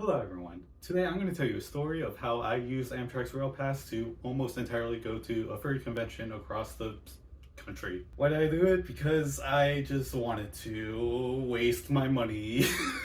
Hello everyone. Today I'm going to tell you a story of how I used Amtrak's Rail Pass to almost entirely go to a furry convention across the country. Why did I do it? Because I just wanted to waste my money.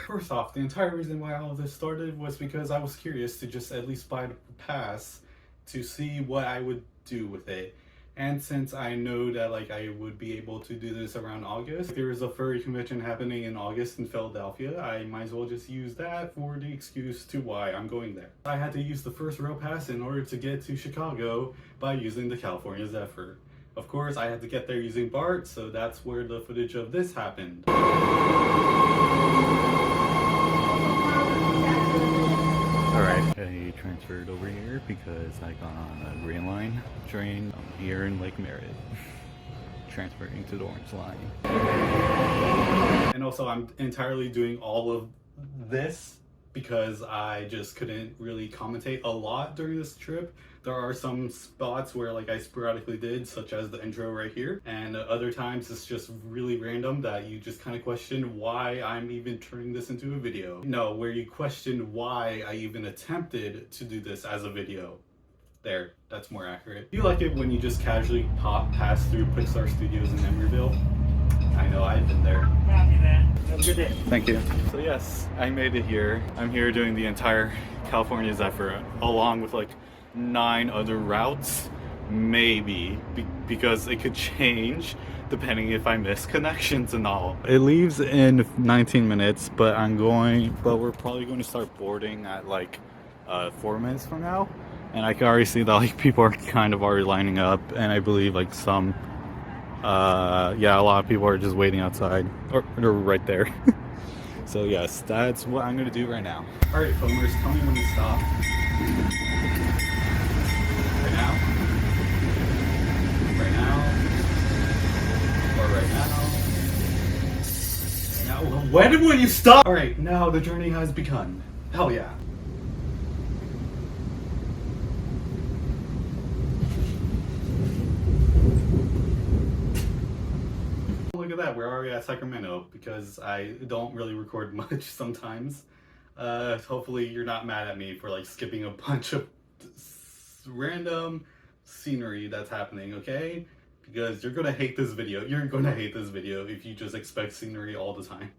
First off, the entire reason why all of this started was because I was curious to just at least buy the pass to see what I would do with it. And since I know that I would be able to do this around August, there is a furry convention happening in August in Philadelphia. I might as well just use that for the excuse to why I'm going there. I had to use the first rail pass in order to get to Chicago by using the California Zephyr. Of course, I had to get there using BART, so that's where the footage of this happened. Alright, I transferred over here because I got on a Green Line train here in Lake Merritt, transferring to the Orange Line. And also I'm entirely doing all of this because I just couldn't really commentate a lot during this trip. There are some spots where I sporadically did, such as the intro right here, and other times it's just really random that you just kind of question why I'm even turning this into a video. No, where you question why I even attempted to do this as a video. There, that's more accurate. Do you like it when you just casually pass through Pixar Studios in Emeryville? I know, I've been there. Happy man. Have a good day. Thank you. So yes, I made it here. I'm here doing the entire California Zephyr along with 9 other routes, maybe, because it could change depending if I miss connections and all. It leaves in 19 minutes, but we're probably going to start boarding at 4 minutes from now. And I can already see that people are kind of already lining up, and I believe some a lot of people are just waiting outside or right there. So yes, that's what I'm gonna do right now. All right, foamers, tell me when to stop. Right now? Right now? Or right now? Now? When will you stop? All right, now the journey has begun. Hell yeah. Look at that, we're already at Sacramento because I don't really record much sometimes. Hopefully you're not mad at me for skipping a bunch of random scenery that's happening, okay? Because you're gonna hate this video. You're gonna hate this video if you just expect scenery all the time.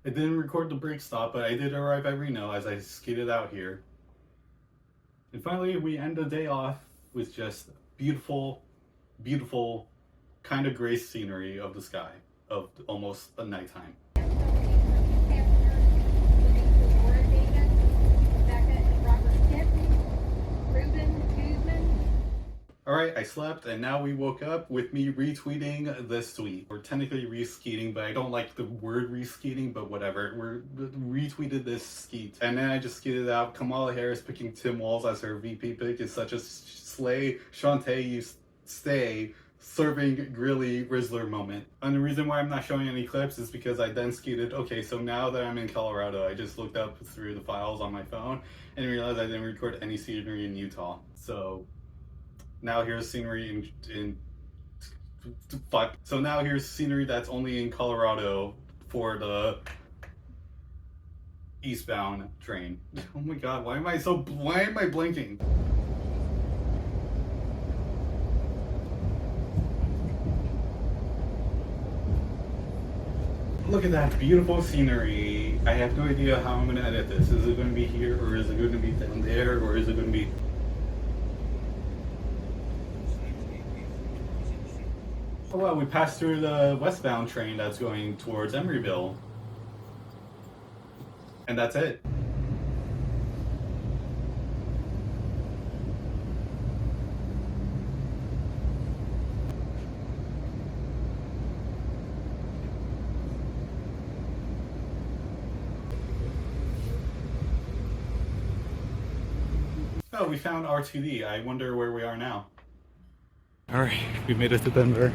I didn't record the brake stop, but I did arrive at Reno as I skated out here. And finally, we end the day off with just beautiful, beautiful, kind of gray scenery of the sky, of almost a nighttime. Alright, I slept, and now we woke up with me retweeting this tweet. We're technically re-skeeting, but I don't like the word re-skeeting, but whatever. We're retweeted this skeet. And then I just skeeted out, Kamala Harris picking Tim Walz as her VP pick is such a slay, Shantae, you stay, serving Grilly Rizzler moment. And the reason why I'm not showing any clips is because I then skeeted, okay, so now that I'm in Colorado, I just looked up through the files on my phone and realized I didn't record any scenery in Utah. So now here's scenery So now here's scenery that's only in Colorado for the eastbound train. Oh my god, why am I blinking? Look at that beautiful scenery. I have no idea how I'm gonna edit this. Is it gonna be here, or is it gonna be down there, or is it gonna be... Oh well, we passed through the westbound train that's going towards Emeryville. And that's it. Oh, we found R2D. I wonder where we are now. Alright, we made it to Denver.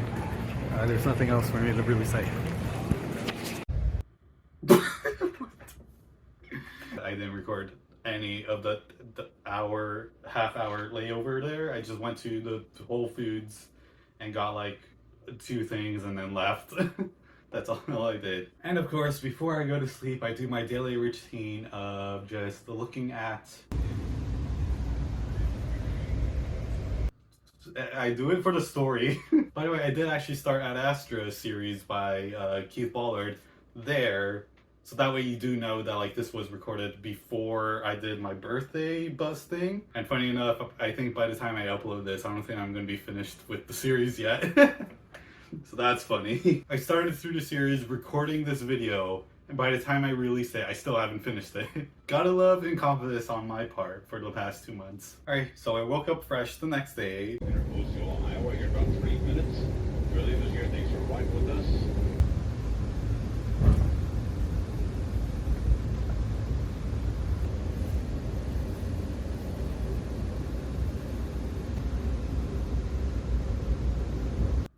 There's nothing else for me to really say. I didn't record any of the half-hour layover there. I just went to the Whole Foods and got like 2 things and then left. That's all I did. And of course, before I go to sleep, I do my daily routine of just looking at... I do it for the story. By the way, I did actually start Ad Astra series by Keith Ballard there. So that way you do know that like this was recorded before I did my birthday bus thing. And funny enough, I think by the time I upload this, I don't think I'm going to be finished with the series yet. So that's funny. I started through the series recording this video, and by the time I released it, I still haven't finished it. Gotta love incompetence on my part for the past 2 months. Alright, so I woke up fresh the next day. Osceola, Iowa, here about 3 minutes. Really was here. Thanks for riding with us.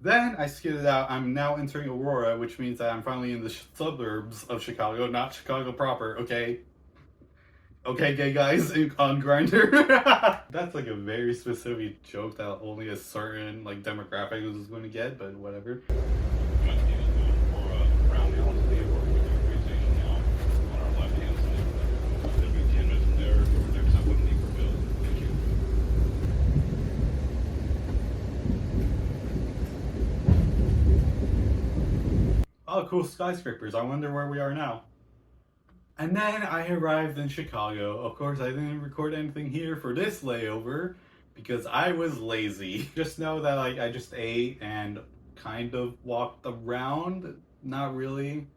Then I skidded out. I'm now entering Aurora, which means that I'm finally in the suburbs of Chicago, not Chicago proper, okay? Okay, gay guys on Grindr. That's like a very specific joke that only a certain like demographic is going to get, but whatever. Oh, cool skyscrapers. I wonder where we are now. And then I arrived in Chicago. Of course, I didn't record anything here for this layover because I was lazy. Just know that like I just ate and kind of walked around, not really.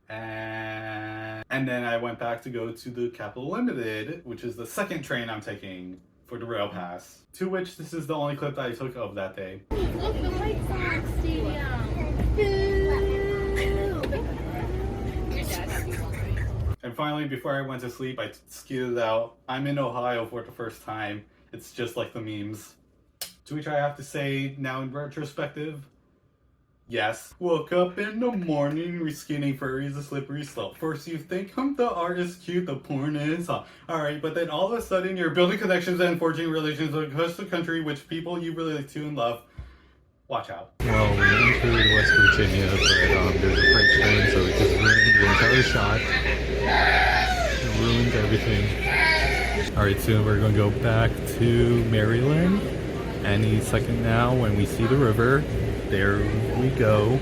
And then I went back to go to the Capital Limited, which is the second train I'm taking for the rail pass. To which this is the only clip that I took of that day. Look, the White Sox Stadium. And finally, before I went to sleep, I skidded out. I'm in Ohio for the first time. It's just like the memes. To which I have to say, now in retrospective, yes. Woke up in the morning, reskinning Furry is a slippery slope. First you think, the art is cute, the porn is hot. Alright, but then all of a sudden you're building connections and forging relations across the country, which people you relate to and love. Watch out. Well, we entered West Virginia, but there's a freight train, so it just ruined the entire shot. It ruined everything. Alright, soon we're going to go back to Maryland. Any second now, when we see the river, there we go.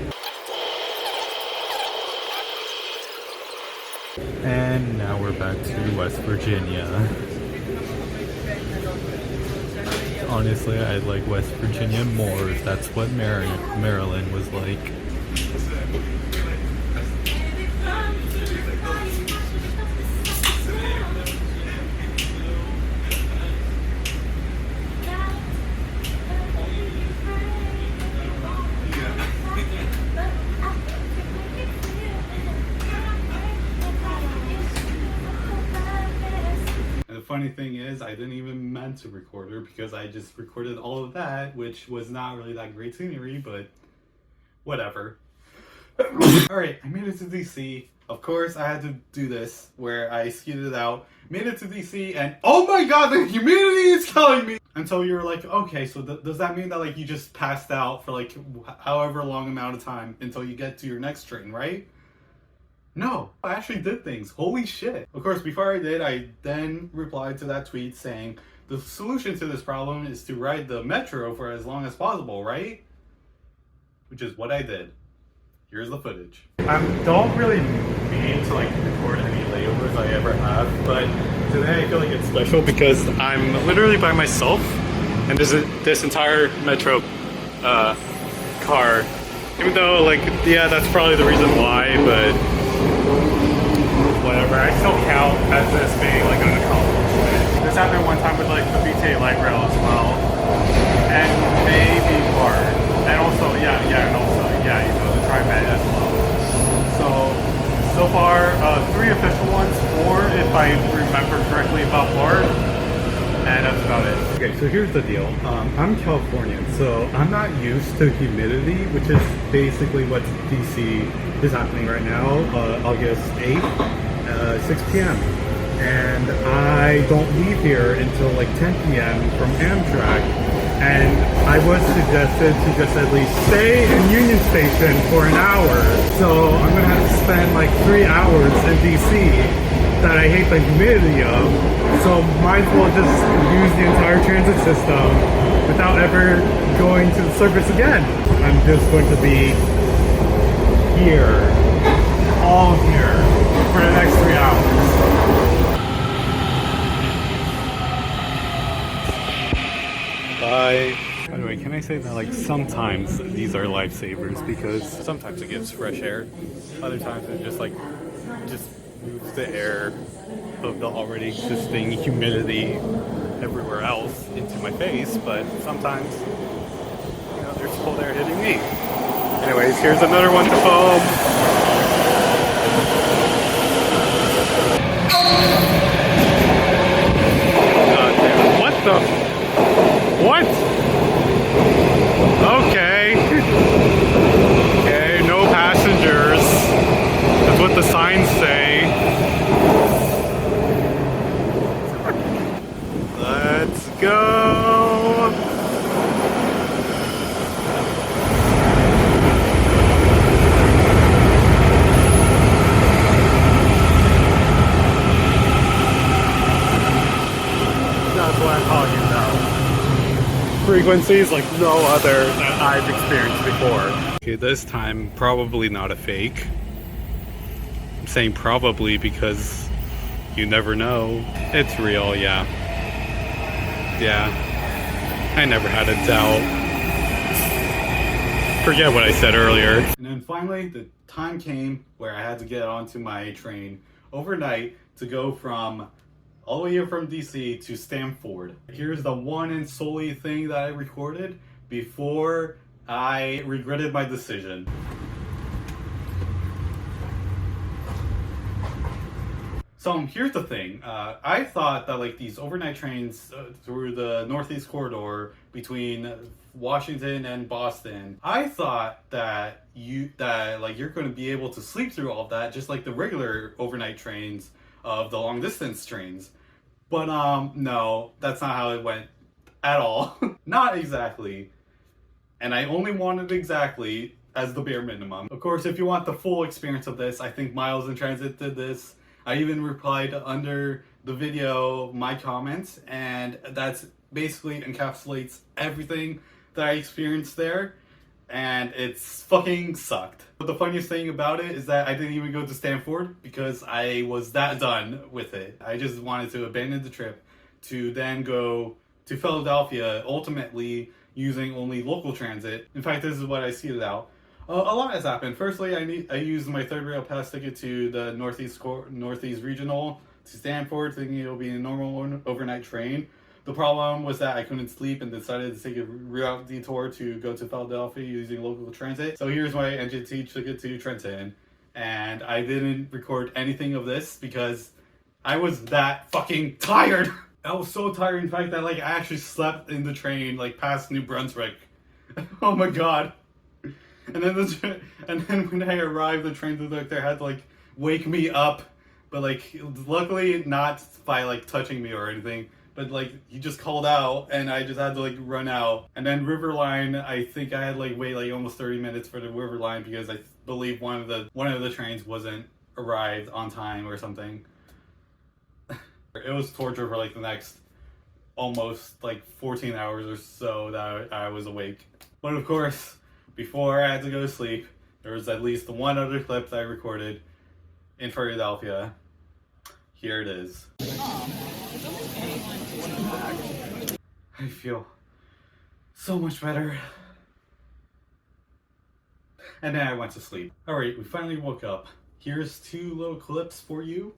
And now we're back to West Virginia. Honestly, I'd like West Virginia more if that's what Maryland was like. Funny thing is, I didn't even meant to record her because I just recorded all of that, which was not really that great scenery, but whatever. Alright, I made it to DC. Of course, I had to do this where I skidded out, made it to DC, and oh my god, the humidity is killing me! Until you're like, okay, so does that mean that like you just passed out for like however long amount of time until you get to your next train, right? No, I actually did things. Holy shit. Of course, before I did, I then replied to that tweet saying, the solution to this problem is to ride the metro for as long as possible, right? Which is what I did. Here's the footage. I don't really mean to like record any layovers I ever have, but today I feel like it's special because I'm literally by myself and there's this entire metro car. Even though, like, yeah, that's probably the reason why, but whatever. I still count as this being, like, an accomplishment. This happened one time with, like, the BTA light rail as well. And maybe BART. And also, yeah, you know, the TriMet as well. So far, 3 official ones, 4 if I remember correctly about BART. And that's about it. Okay, so here's the deal. I'm Californian, so I'm not used to humidity, which is basically what DC is happening right now, August 8th, 6 p.m. And I don't leave here until like 10 p.m. from Amtrak. And I was suggested to just at least stay in Union Station for an hour. So I'm gonna have to spend like 3 hours in DC that I hate the humidity of, so might as well just use the entire transit system without ever going to the surface again. I'm just going to be here, all here, for the next 3 hours. Bye. By the way, can I say that like sometimes these are lifesavers because sometimes it gives fresh air, other times it just moves the air of the already existing humidity everywhere else into my face, but sometimes, you know, there's cold air hitting me. Anyways, here's another one to film. God damn, what the? What? Okay. Okay, no passengers. That's what the signs say. Let's go! That's what I'm talking about. Frequencies like no other that I've experienced before. Okay, this time probably not a fake. I'm saying probably because you never know. It's real, yeah. Yeah, I never had a doubt. Forget what I said earlier. And then finally, the time came where I had to get onto my train overnight to go from all the way here from DC to Stamford. Here's the one and solely thing that I recorded before I regretted my decision. So here's the thing. I thought that like these overnight trains through the Northeast corridor between Washington and Boston, I thought that you're going to be able to sleep through all of that just like the regular overnight trains of the long distance trains. But no, that's not how it went at all. Not exactly. And I only wanted exactly as the bare minimum. Of course, if you want the full experience of this, I think Miles in Transit did this. I even replied under the video my comments, and that's basically encapsulates everything that I experienced there, and it's fucking sucked. But the funniest thing about it is that I didn't even go to Stanford because I was that done with it. I just wanted to abandon the trip to then go to Philadelphia, ultimately using only local transit. In fact, this is what I seeded out. A lot has happened. Firstly, I used my third rail pass ticket to the Northeast Regional to Stanford, thinking it'll be a normal overnight train. The problem was that I couldn't sleep and decided to take a route detour to go to Philadelphia using local transit. So here's my NJT ticket to Trenton, and I didn't record anything of this because I was that fucking tired. I was so tired, in fact, that like I actually slept in the train like past New Brunswick. Oh my god. And then when I arrived, the train conductor had to like wake me up, but like luckily not by like touching me or anything, but like he just called out and I just had to like run out. And then River Line, I think I had like wait like almost 30 minutes for the River Line because I believe one of the trains wasn't arrived on time or something. It was torture for like the next almost like 14 hours or so that I was awake. But of course, before I had to go to sleep, there was at least one other clip that I recorded in Furrydelphia. Here it is. I feel so much better. And then I went to sleep. Alright, we finally woke up. Here's two little clips for you.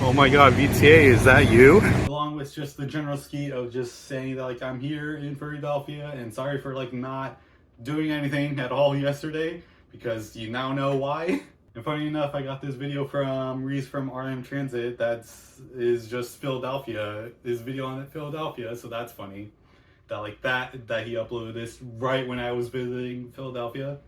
Oh my god, VTA, is that you? Along with just the general ski of just saying that like I'm here in Furrydelphia and sorry for like not doing anything at all yesterday because you now know why. And funny enough, I got this video from Reese from RM Transit is just Philadelphia. This video on Philadelphia, so that's funny. That he uploaded this right when I was visiting Philadelphia.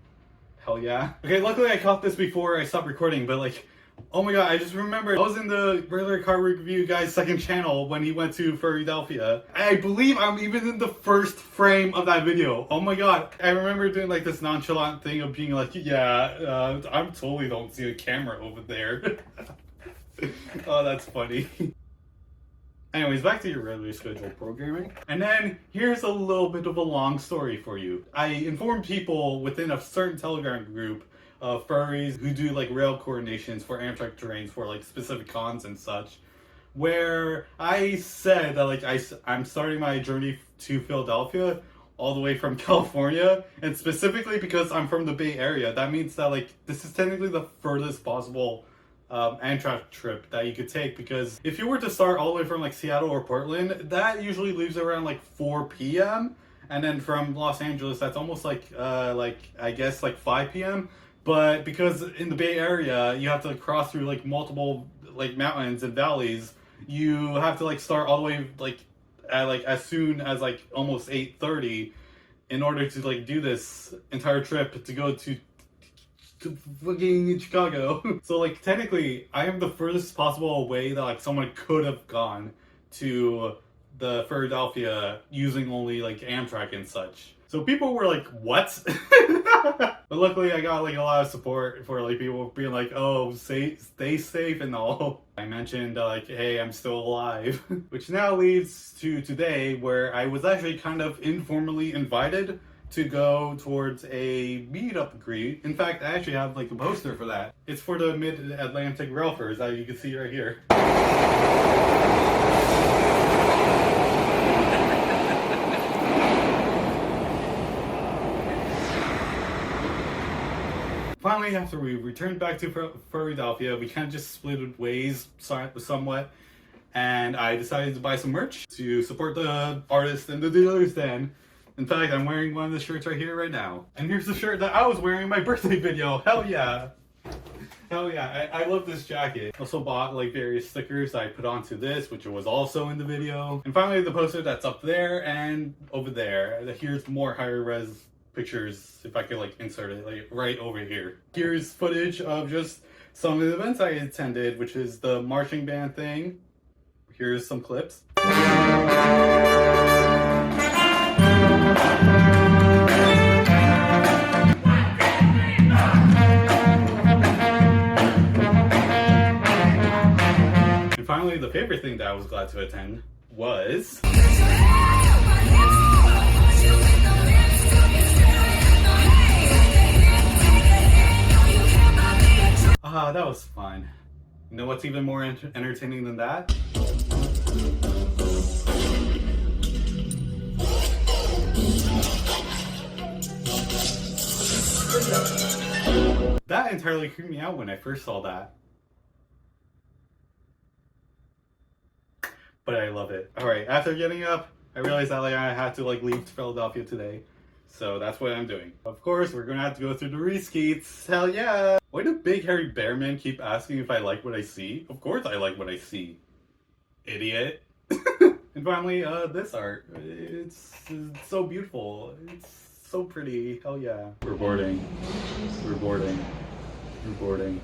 Hell yeah. Okay, luckily I caught this before I stopped recording, but like, oh my god, I just remembered. I was in the regular car review guy's second channel when he went to Furrydelphia. I believe I'm even in the first frame of that video. Oh my god. I remember doing like this nonchalant thing of being like, yeah, I totally don't see a camera over there. Oh, that's funny. Anyways, back to your regularly scheduled programming. And then here's a little bit of a long story for you. I informed people within a certain Telegram group of furries who do like rail coordinations for Amtrak trains for like specific cons and such, where I said that like I'm starting my journey to Philadelphia all the way from California, and specifically because I'm from the Bay Area, that means that like this is technically the furthest possible Amtrak trip that you could take, because if you were to start all the way from like Seattle or Portland, that usually leaves around like 4 p.m. and then from Los Angeles that's almost like I guess like 5 p.m. But because in the Bay Area you have to cross through like multiple like mountains and valleys, you have to like start all the way like at like as soon as like almost 8:30 in order to like do this entire trip to go to fucking Chicago. So like technically I am the furthest possible way that like someone could have gone to the Furrydelphia using only like Amtrak and such. So people were like, what? But luckily I got like a lot of support for like people being like, oh, stay safe and all. I mentioned like, hey, I'm still alive. Which now leads to today, where I was actually kind of informally invited to go towards a meetup greet. In fact, I actually have like a poster for that. It's for the Mid-Atlantic Railfers, as you can see right here. Finally, after we returned back to Furrydelphia, we kind of just split ways somewhat, and I decided to buy some merch to support the artist and the dealers then. In fact, I'm wearing one of the shirts right here, right now. And here's the shirt that I was wearing in my birthday video. Hell yeah. Hell yeah. I love this jacket. Also bought like various stickers I put onto this, which was also in the video. And finally, the poster that's up there and over there. Here's more higher res pictures, if I could like insert it like right over here. Here's footage of just some of the events I attended, which is the marching band thing. Here's some clips. And finally, the favorite thing that I was glad to attend was that was fun. You know what's even more entertaining than that? That entirely creeped me out when I first saw that. But I love it. Alright, after getting up, I realized that like I had to like leave Philadelphia today. So that's what I'm doing. Of course, we're gonna have to go through the reskeets. Hell yeah! Why do big hairy bear men keep asking if I like what I see? Of course I like what I see. Idiot. And finally, this art. It's so beautiful. It's so pretty. Hell yeah. We're boarding. We're boarding. We're boarding.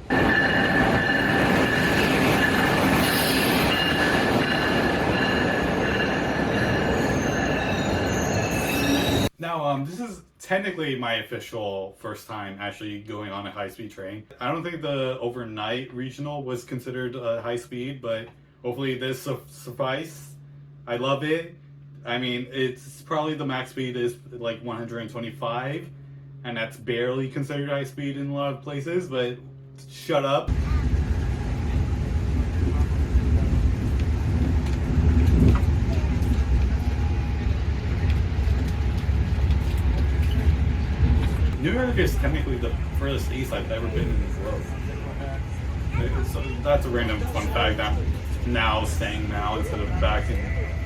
Now, this is technically my official first time actually going on a high-speed train. I don't think the overnight regional was considered high speed, but hopefully this suffice. I love it. I mean, it's probably the max speed is like 125, and that's barely considered high speed in a lot of places, but shut up. New York is technically the furthest east I've ever been in the world. So that's a random fun fact I'm now saying now instead of back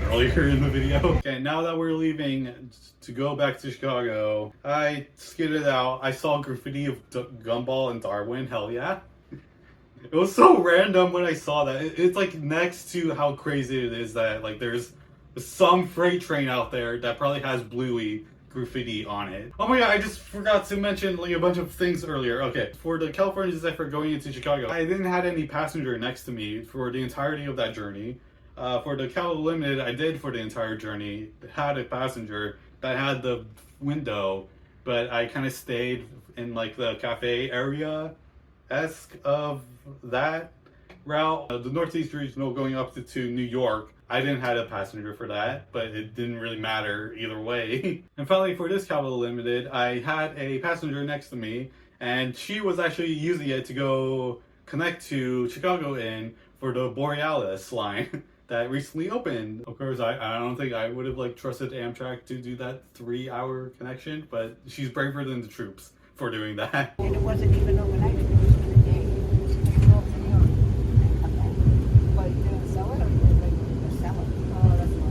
earlier in the video. Okay, now that we're leaving to go back to Chicago, I skidded out. I saw graffiti of Gumball and Darwin. Hell yeah. It was so random when I saw that. It's like next to how crazy it is that like there's some freight train out there that probably has Bluey graffiti on it. Oh my god, I just forgot to mention like a bunch of things earlier. Okay, for the California Zephyr going into Chicago, I didn't have any passenger next to me for the entirety of that journey. For the Cal Limited, I did for the entire journey, had a passenger that had the window, but I kind of stayed in like the cafe area-esque of that route. The Northeast Regional going up to New York, I didn't have a passenger for that, but it didn't really matter either way. And finally, for this Capital Limited, I had a passenger next to me, and she was actually using it to go connect to Chicago in for the Borealis line that recently opened. Of course, I don't think I would have like trusted Amtrak to do that 3-hour connection, but she's braver than the troops for doing that. And it wasn't even overnight, it was for the day. Like, go to New York and come back. But you didn't sell it, or you didn't sell it? Oh, that's why.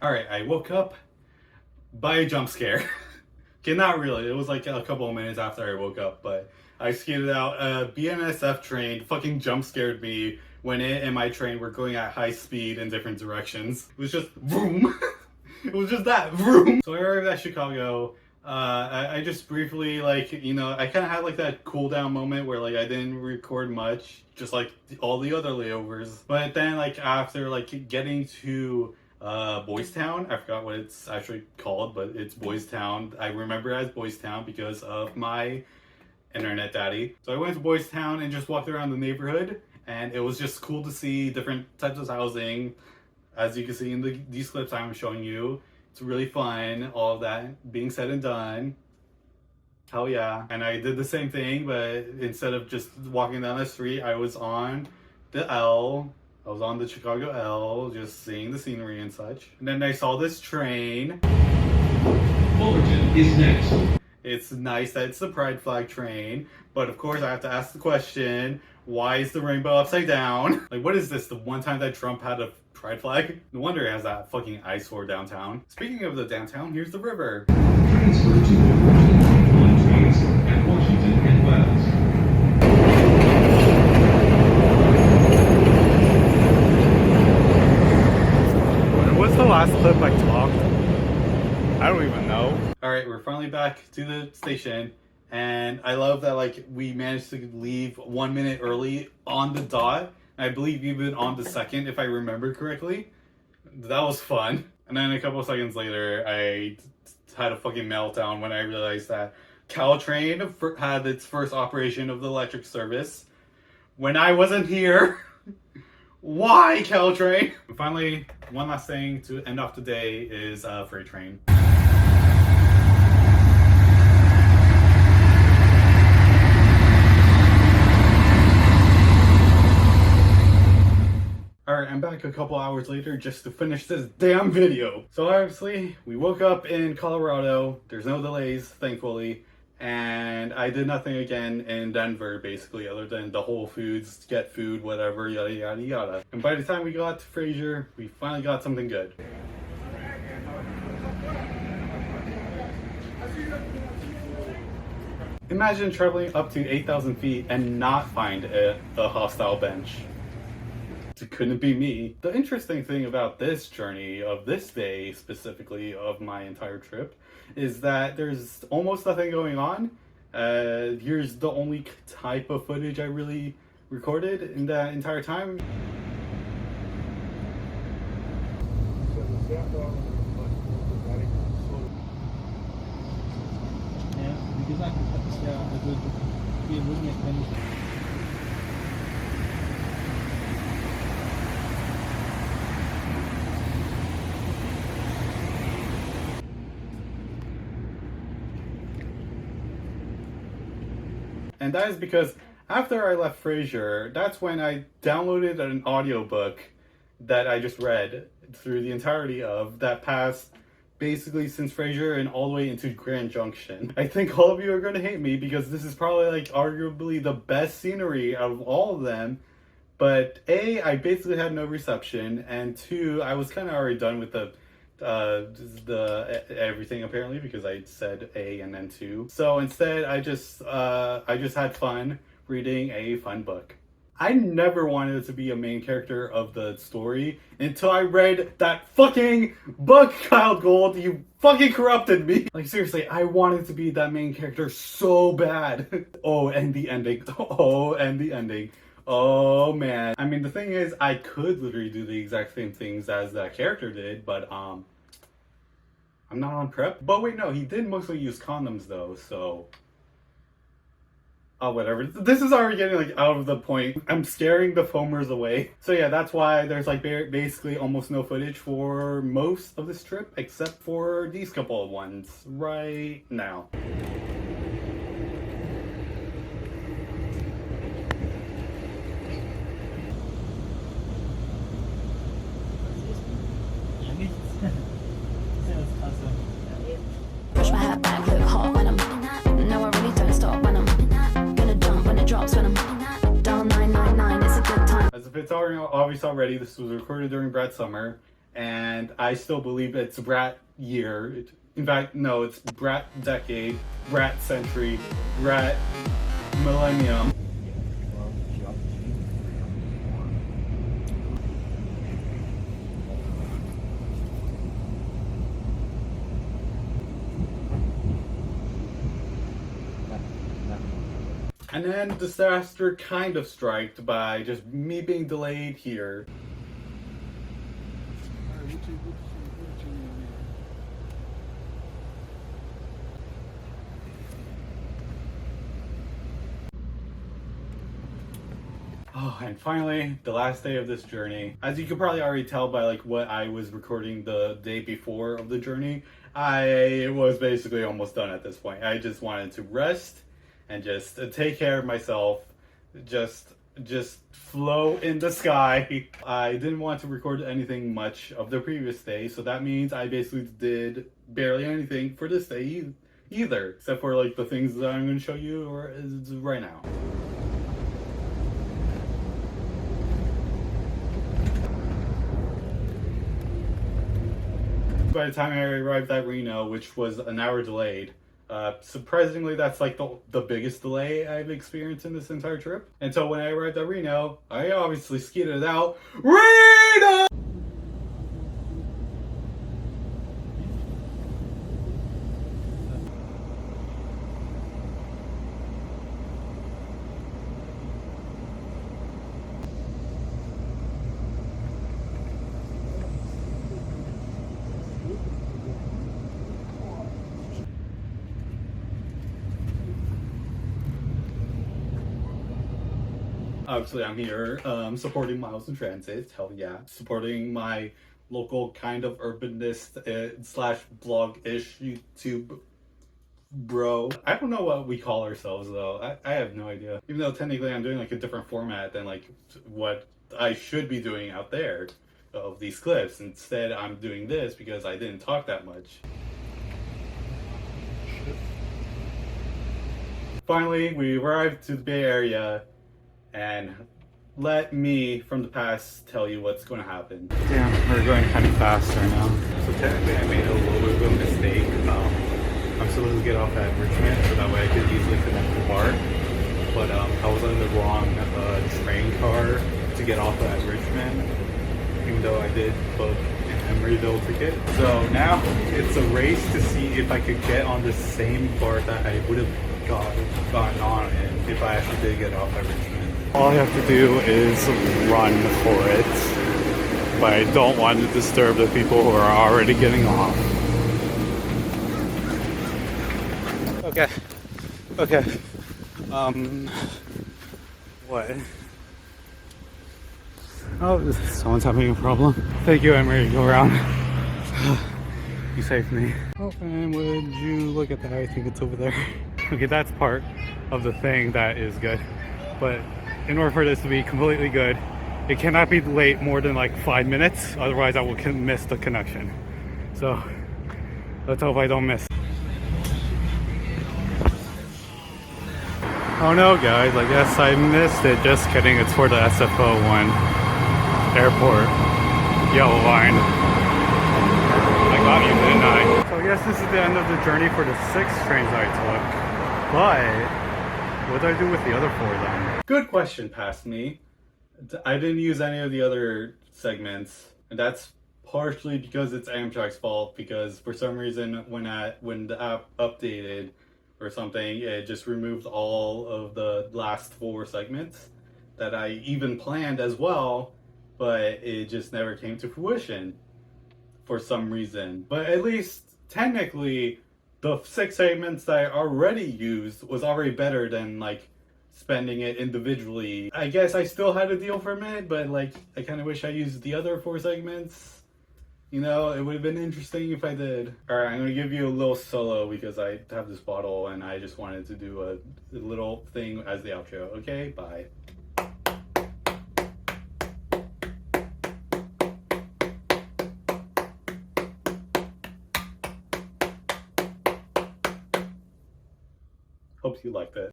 Alright, I woke up by a jump scare. Okay, not really. It was like a couple of minutes after I woke up, but I skated out. A BNSF train fucking jump scared me when it and my train were going at high speed in different directions. It was just vroom. It was just that vroom. So I arrived at Chicago. I just briefly, like, you know, I kind of had like that cool down moment where like I didn't record much, just like all the other layovers. But then like after like getting to Boys Town, I forgot what it's actually called, but it's Boys Town. I remember it as Boys Town because of my internet daddy. So I went to Boys Town and just walked around the neighborhood, and it was just cool to see different types of housing. As you can see in these clips I'm showing you, it's really fun. All of that being said and done, hell yeah. And I did the same thing, but instead of just walking down the street, I was on the L. I was on the Chicago L, just seeing the scenery and such. And then I saw this train. Fullerton is next. It's nice that it's the Pride flag train, but of course I have to ask the question, why is the rainbow upside down? Like, what is this, the one time that Trump had a Pride flag? No wonder it has that fucking eyesore downtown. Speaking of the downtown, here's the river. Transfer to Fullerton on trains at Washington and Wells. What's the last clip I talked? I don't even know. Alright, we're finally back to the station, and I love that like we managed to leave 1 minute early on the dot. I believe even on the second, if I remember correctly. That was fun. And then a couple of seconds later, I had a fucking meltdown when I realized that Caltrain had its first operation of the electric service when I wasn't here. Why, Caltrain? And finally, one last thing to end off the day is Furry train. Alright, I'm back a couple hours later just to finish this damn video. So obviously, we woke up in Colorado. There's no delays, thankfully. And I did nothing again in Denver, basically, other than the Whole Foods, get food, whatever, yada yada yada. And by the time we got to Fraser, we finally got something good. Imagine traveling up to 8,000 feet and not find a hostile bench. It couldn't be me. The interesting thing about this journey, of this day specifically, of my entire trip, is that there's almost nothing going on. Here's the only type of footage I really recorded in that entire time. Ja, wie gesagt, das hat es ja, also wir wurden jetzt, wenn ich And that is because after I left Frasier, that's when I downloaded an audiobook that I just read through the entirety of that passed basically since Frasier and all the way into Grand Junction. I think all of you are going to hate me because this is probably like arguably the best scenery out of all of them. But A, I basically had no reception, and 2, I was kind of already done with the everything apparently because I said A and then 2. So instead, I just had fun reading a fun book. I never wanted to be a main character of the story until I read that fucking book, Kyle Gold. You fucking corrupted me. Like, seriously, I wanted to be that main character so bad. Oh, and the ending. Oh, and the ending. Oh, man. I mean, the thing is, I could literally do the exact same things as that character did, but, I'm not on prep. But wait, no, he did mostly use condoms, though, so... Oh, whatever. This is already getting, like, out of the point. I'm scaring the foamers away. So yeah, that's why there's, like, basically almost no footage for most of this trip, except for these couple of ones right now. Push my hat back, look hot when I'm no, I really don't stop when I'm gonna jump when it drops when I'm down 999, it's a good time. As if it's already obvious already, this was recorded during Brat Summer, and I still believe it's Brat year. In fact, no, it's Brat decade, Brat century, Brat millennium. And then disaster kind of striked by just me being delayed here. Oh, and finally, the last day of this journey. As you could probably already tell by like what I was recording the day before of the journey, I was basically almost done at this point. I just wanted to rest and just take care of myself, just flow in the sky. I didn't want to record anything much of the previous day, so that means I basically did barely anything for this day either, except for like the things that I'm going to show you right now. By the time I arrived at Reno, which was an hour delayed, surprisingly, that's like the biggest delay I've experienced in this entire trip. And so when I arrived at Reno, I obviously skidded out. Reno! Obviously, I'm here supporting Miles in Transit. Hell yeah. Supporting my local kind of urbanist slash blog-ish YouTube bro. I don't know what we call ourselves, though. I have no idea. Even though technically I'm doing like a different format than like what I should be doing out there of these clips. Instead, I'm doing this because I didn't talk that much. Finally, we arrived to the Bay Area. And let me, from the past, tell you what's going to happen. Damn, we're going kind of fast right now. So technically, I made a little bit of a mistake. I'm supposed to get off at Richmond, so that way I could easily connect the bar. But I was on the wrong train car to get off at Richmond, even though I did book an Emeryville ticket. So now it's a race to see if I could get on the same bar that I would have gotten on in if I actually did get off at Richmond. All I have to do is run for it, but I don't want to disturb the people who are already getting off. Okay. What? Oh, someone's having a problem. Thank you, Emery. Go around. You saved me. Oh, and would you look at that? I think it's over there. Okay, that's part of the thing that is good. But in order for this to be completely good, it cannot be late more than like 5 minutes. Otherwise, I will miss the connection. So let's hope I don't miss. Oh no, guys, I guess I missed it. Just kidding, it's for the SFO one. Airport. Yellow line. I got you, didn't I? So I guess this is the end of the journey for the 6 trains I took. But what did I do with the other 4 then? Good question passed me. I didn't use any of the other segments. And that's partially because it's Amtrak's fault, because for some reason when the app updated or something, it just removed all of the last 4 segments that I even planned as well, but it just never came to fruition for some reason. But at least technically the 6 segments that I already used was already better than like spending it individually. I guess I still had a deal for a minute, but like I kind of wish I used the other 4 segments. You know, it would have been interesting if I did. Alright, I'm going to give you a little solo because I have this bottle and I just wanted to do a little thing as the outro. Okay, bye. Hope you liked it.